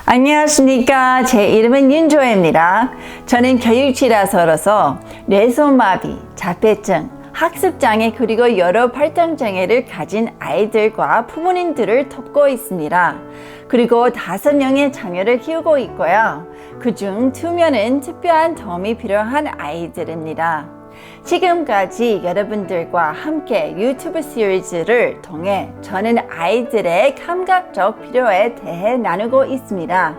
안녕하십니까. 제 이름은 윤조혜입니다. 저는 교육지도사로서 뇌소마비, 자폐증, 학습장애 그리고 여러 발달장애를 가진 아이들과 부모님들을 돕고 있습니다. 그리고 5명의 자녀를 키우고 있고요. 그중 2명은 특별한 도움이 필요한 아이들입니다. 지금까지 여러분들과 함께 유튜브 시리즈를 통해 저는 아이들의 감각적 필요에 대해 나누고 있습니다.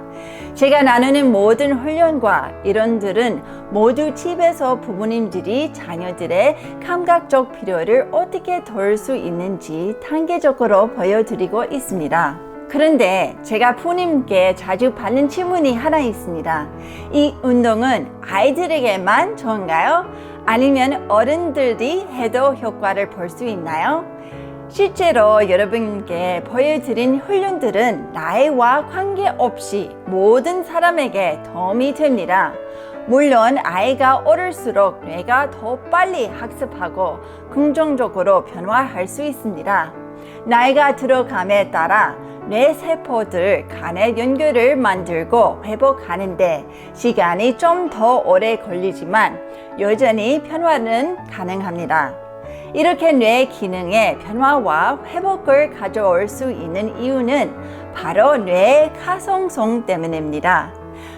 제가 나누는 모든 훈련과 이론들은 모두 집에서 부모님들이 자녀들의 감각적 필요를 어떻게 도울 수 있는지 단계적으로 보여드리고 있습니다. 그런데 제가 부모님께 자주 받는 질문이 하나 있습니다. 이 운동은 아이들에게만 좋은가요? 아니면 어른들이 해도 효과를 볼 수 있나요? 실제로 여러분께 보여드린 훈련들은 나이와 관계없이 모든 사람에게 도움이 됩니다. 물론 아이가 어릴수록 뇌가 더 빨리 학습하고 긍정적으로 변화할 수 있습니다. 나이가 들어감에 따라 뇌세포들 간의 연결을 만들고 회복하는데 시간이 좀 더 오래 걸리지만 여전히 변화는 가능합니다. 이렇게 뇌 기능의 변화와 회복을 가져올 수 있는 이유는 바로 뇌 가성성 때문입니다.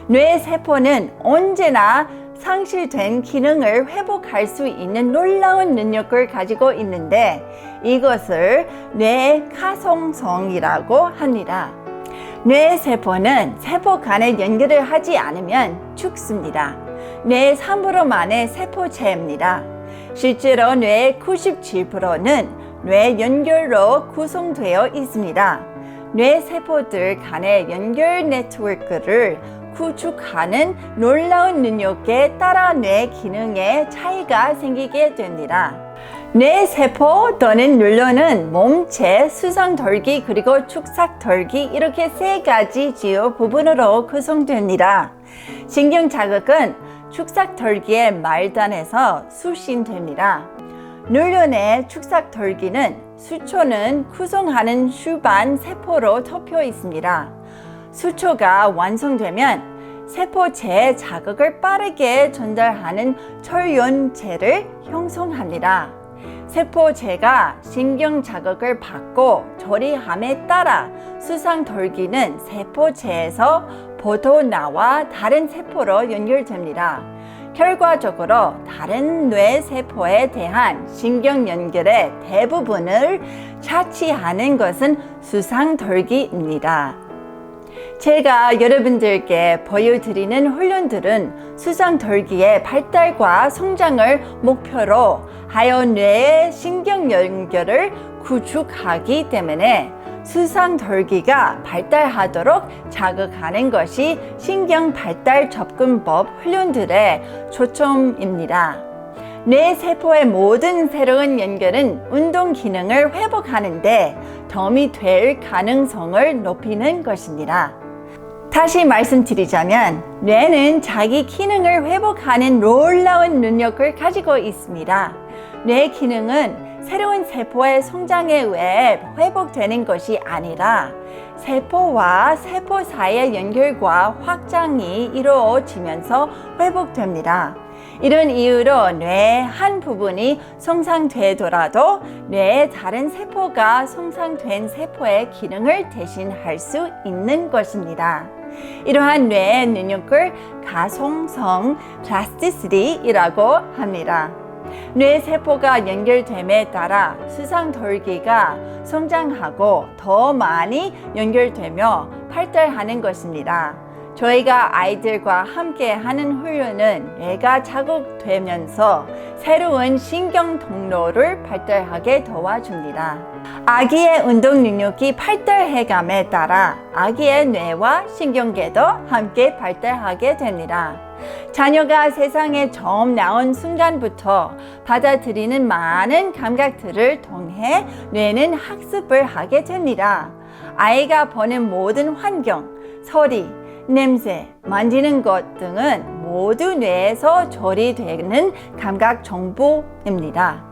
뇌세포는 언제나 상실된 기능을 회복할 수 있는 놀라운 능력을 가지고 있는데 이것을 뇌가성성이라고 합니다. 뇌세포는 세포 간에 연결을 하지 않으면 죽습니다. 뇌 3%만의 세포체입니다. 실제로 뇌의 97%는 뇌 연결로 구성되어 있습니다. 뇌세포들 간의 연결 네트워크를 구축하는 놀라운 능력에 따라 뇌 기능에 차이가 생기게 됩니다. 뇌세포 또는 뉴런은 몸체, 수상돌기 그리고 축삭돌기 이렇게 3가지 주요 부분으로 구성됩니다. 신경자극은 축삭돌기의 말단에서 수신됩니다. 뉴런의 축삭돌기는 수초는 구성하는 수반 세포로 덮여 있습니다. 수초가 완성되면 세포체에 자극을 빠르게 전달하는 철연체를 형성합니다. 세포체가 신경 자극을 받고 조리함에 따라 수상돌기는 세포체에서 벗어나와 다른 세포로 연결됩니다. 결과적으로 다른 뇌세포에 대한 신경 연결의 대부분을 차지하는 것은 수상돌기입니다. 제가 여러분들께 보여드리는 훈련들은 수상돌기의 발달과 성장을 목표로 하여 뇌의 신경 연결을 구축하기 때문에 수상돌기가 발달하도록 자극하는 것이 신경 발달 접근법 훈련들의 초점입니다. 뇌세포의 모든 새로운 연결은 운동 기능을 회복하는데 도움이 될 가능성을 높이는 것입니다. 다시 말씀드리자면 뇌는 자기 기능을 회복하는 놀라운 능력을 가지고 있습니다. 뇌 기능은 새로운 세포의 성장에 의해 회복되는 것이 아니라 세포와 세포 사이의 연결과 확장이 이루어지면서 회복됩니다. 이런 이유로 뇌의 한 부분이 손상되더라도 뇌의 다른 세포가 손상된 세포의 기능을 대신할 수 있는 것입니다. 이러한 뇌의 능력을 가성성 플라스티시티라고 합니다. 뇌세포가 연결됨에 따라 수상돌기가 성장하고 더 많이 연결되며 발달하는 것입니다. 저희가 아이들과 함께 하는 훈련은 뇌가 자극되면서 새로운 신경 통로를 발달하게 도와줍니다. 아기의 운동 능력이 발달해감에 따라 아기의 뇌와 신경계도 함께 발달하게 됩니다. 자녀가 세상에 처음 나온 순간부터 받아들이는 많은 감각들을 통해 뇌는 학습을 하게 됩니다. 아이가 보는 모든 환경, 소리, 냄새, 만지는 것 등은 모두 뇌에서 처리되는 감각 정보입니다.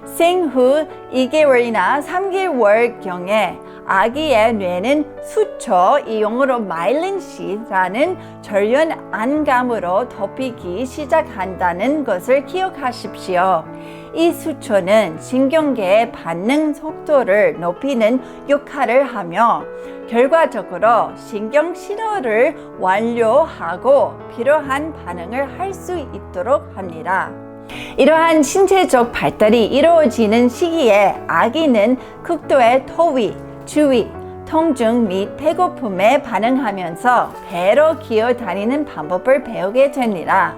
생후 2개월이나 3개월경에 아기의 뇌는 수초, 이 용어로 마일린 시트라는 전련 안감으로 덮이기 시작한다는 것을 기억하십시오. 이 수초는 신경계의 반응 속도를 높이는 역할을 하며 결과적으로 신경 신호를 완료하고 필요한 반응을 할 수 있도록 합니다. 이러한 신체적 발달이 이루어지는 시기에 아기는 극도의 토위, 주위, 통증 및 배고픔에 반응하면서 배로 기어 다니는 방법을 배우게 됩니다.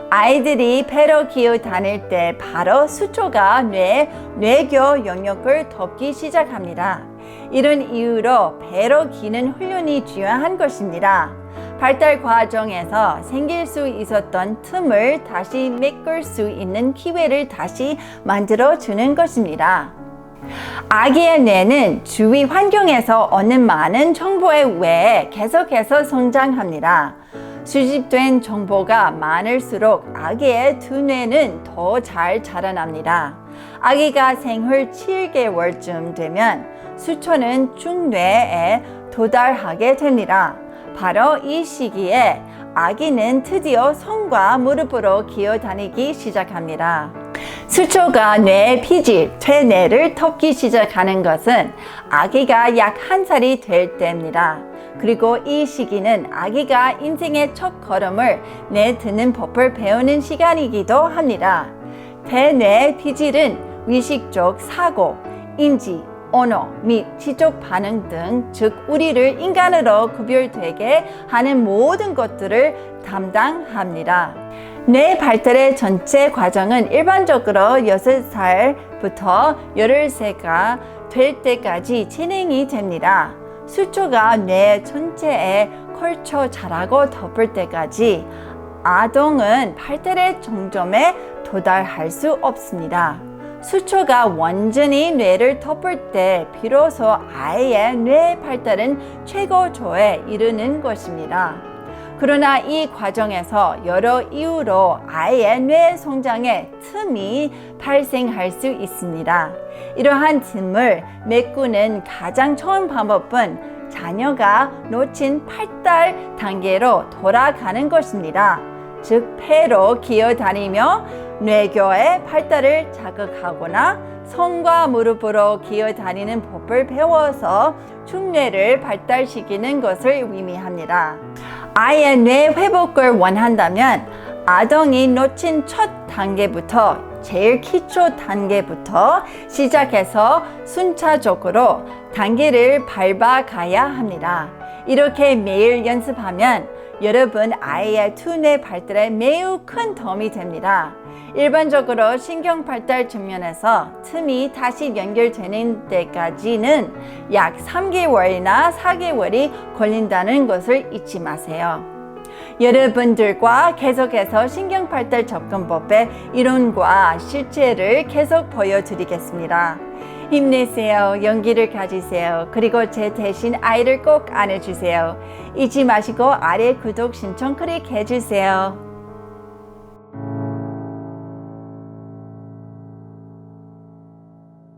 아이들이 배로 기어 다닐 때 바로 수초가 뇌교 영역을 덮기 시작합니다. 이런 이유로 배로 기는 훈련이 중요한 것입니다. 발달 과정에서 생길 수 있었던 틈을 다시 메꿀 수 있는 기회를 다시 만들어 주는 것입니다. 아기의 뇌는 주위 환경에서 얻는 많은 정보에 의해 계속해서 성장합니다. 수집된 정보가 많을수록 아기의 두뇌는 더 잘 자라납니다. 아기가 생후 7개월쯤 되면 수초는 중뇌에 도달하게 됩니다. 바로 이 시기에 아기는 드디어 손과 무릎으로 기어 다니기 시작합니다. 수초가 뇌 피질, 퇴뇌를 덮기 시작하는 것은 아기가 약 1살이 될 때입니다. 그리고 이 시기는 아기가 인생의 첫 걸음을 내딛는 법을 배우는 시간이기도 합니다. 퇴뇌 피질은 의식적 사고, 인지, 언어 및 지적 반응 등, 즉 우리를 인간으로 구별되게 하는 모든 것들을 담당합니다. 뇌 발달의 전체 과정은 일반적으로 6살부터 13세가 될 때까지 진행이 됩니다. 수초가 뇌 전체에 걸쳐 자라고 덮을 때까지 아동은 발달의 정점에 도달할 수 없습니다. 수초가 완전히 뇌를 덮을 때 비로소 아이의 뇌 발달은 최고조에 이르는 것입니다. 그러나 이 과정에서 여러 이유로 아이의 뇌 성장에 틈이 발생할 수 있습니다. 이러한 틈을 메꾸는 가장 좋은 방법은 자녀가 놓친 발달 단계로 돌아가는 것입니다. 즉 폐로 기어 다니며 뇌교의 발달을 자극하거나 손과 무릎으로 기어 다니는 법을 배워서 중뇌를 발달시키는 것을 의미합니다. 아이의 뇌 회복을 원한다면 아동이 놓친 첫 단계부터 제일 기초 단계부터 시작해서 순차적으로 단계를 밟아가야 합니다. 이렇게 매일 연습하면 여러분 아이의 두뇌 발달에 매우 큰 도움이 됩니다. 일반적으로 신경 발달 측면에서 틈이 다시 연결되는 데까지는 약 3개월이나 4개월이 걸린다는 것을 잊지 마세요. 여러분들과 계속해서 신경 발달 접근법의 이론과 실제를 계속 보여드리겠습니다. 힘내세요. 용기를 가지세요. 그리고 제 대신 아이를 꼭 안아주세요. 잊지 마시고 아래 구독 신청 클릭해 주세요.